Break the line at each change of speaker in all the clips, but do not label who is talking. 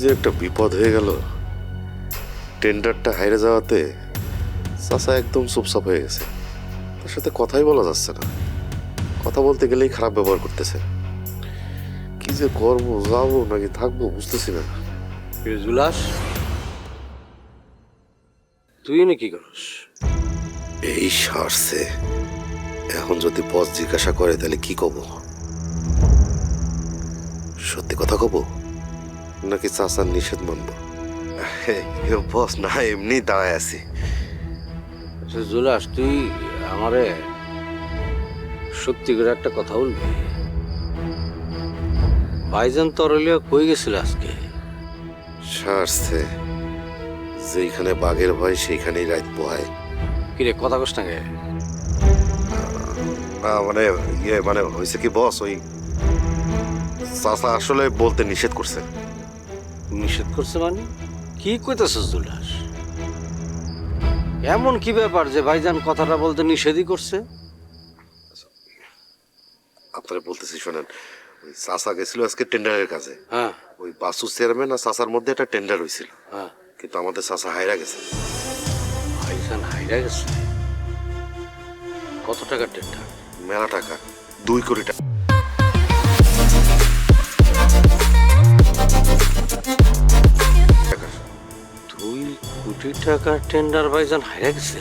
যে একটা বিপদ হয়ে গেল। টেন্ডারটা হাইরে যাওয়াতে চাচা একদম চুপচাপ হয়ে গেছে। তার সাথে কথাই বলা যাচ্ছে না। কথা বলতে গেলেই খারাপ ব্যবহার করতেছে। কি যে করবো, যাবো নাকি থাকবো বুঝতেছি না।
জুলাস, তুই এনে কি করস?
এই সারছে। এখন যদি বস জিজ্ঞাসা করে তাহলে কি কব? সত্যি কথা কব নাকি চাচার নিষেধ মানবো? বস না, এমনি দাঁড়ায় আছি।
আচ্ছা জুলাস, তুই আমারে সত্যি করে একটা কথা বলবি? ভাইজান তরলিয়া কই গেছিল আজকে?
সারছে। যেখানে বাঘের ভয় সেইখানেই রাত পোহায়।
কিরে কথা কস না কে?
না মানে মানে হয়েছে কি বস, ওই চাচা আসলে বলতে নিষেধ করছে।
নিষেধ করছে মানে? কি কইতাছস জুলাস? এমন কি ব্যাপার যে ভাইজান কথাটা বলতে নিষেধই করছে?
আপনারা বলতেছি শোনেন, ওই চাচা গেছিল আজকে টেন্ডারের কাছে।
হ্যাঁ
ওই বাসু চেয়ারম্যান আর চাচার মধ্যে একটা টেন্ডার হয়েছিল,
হ্যাঁ।
কিন্তু আমাদের চাচা হাইরা গেছে।
ভাইজান হাইরা গেছে? কত টাকার টেন্ডার?
মেলা টাকা, 2 কোটি টাকা।
দুই কোটি টাকার টেন্ডার ভাইজান হাইরা গেছে?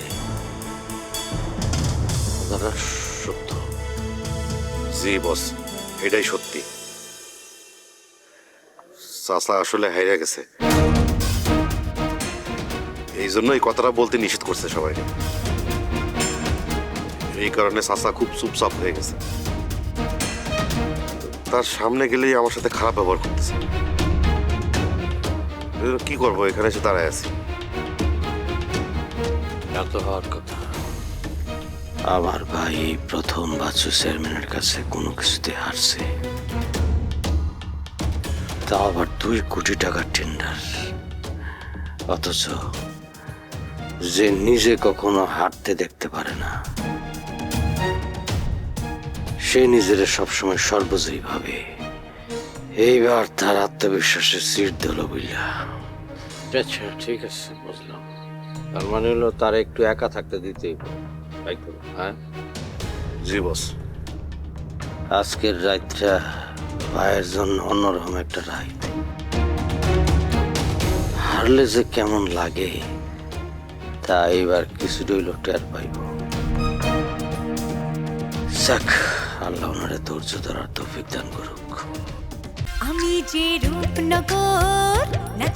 কথাটা সত্য?
জি বস, এটাই সত্যি। চাচা আসলে হাইরা গেছে। এই জন্য এই কথাটা বলতে নিষেধ করছে সবাই। এই কারণে চাচা খুব চুপচাপ হয়ে গেছে। তার সামনে গেলেই আমার সাথে খারাপ ব্যবহার করতেছে। কি করবো, এখানে এসে দাঁড়ায় আছি।
এত হওয়ার কথা। আমার ভাই এই প্রথম বাচ্চু চেয়ারম্যানের কাছে কোনো কিছুতে হারছে, তা আবার 2 কোটি টাকার টেন্ডার। অথচ যে নিজে কখনো হারতে দেখতে পারে না, সে নিজের সবসময় সর্বজয়ী ভাবে। এইবার তার আত্মবিশ্বাসের সিট দিল বুঝলা। আচ্ছা ঠিক আছে, বুঝলাম। তার মানে হলো তার একটু একা থাকতে দিতেই হবে, তাই তো? হ্যাঁ
জি বস।
আজকের রাতটা ভাইয়ের জন্য অন্যরকম একটা রাত। হারলে যে কেমন লাগে তা এবার কিছু রইল টের পাইব। যাক, আল্লাহ ওনারে ধৈর্য ধরার তৌফিক দান করুক।
আমি যে রূপনগর না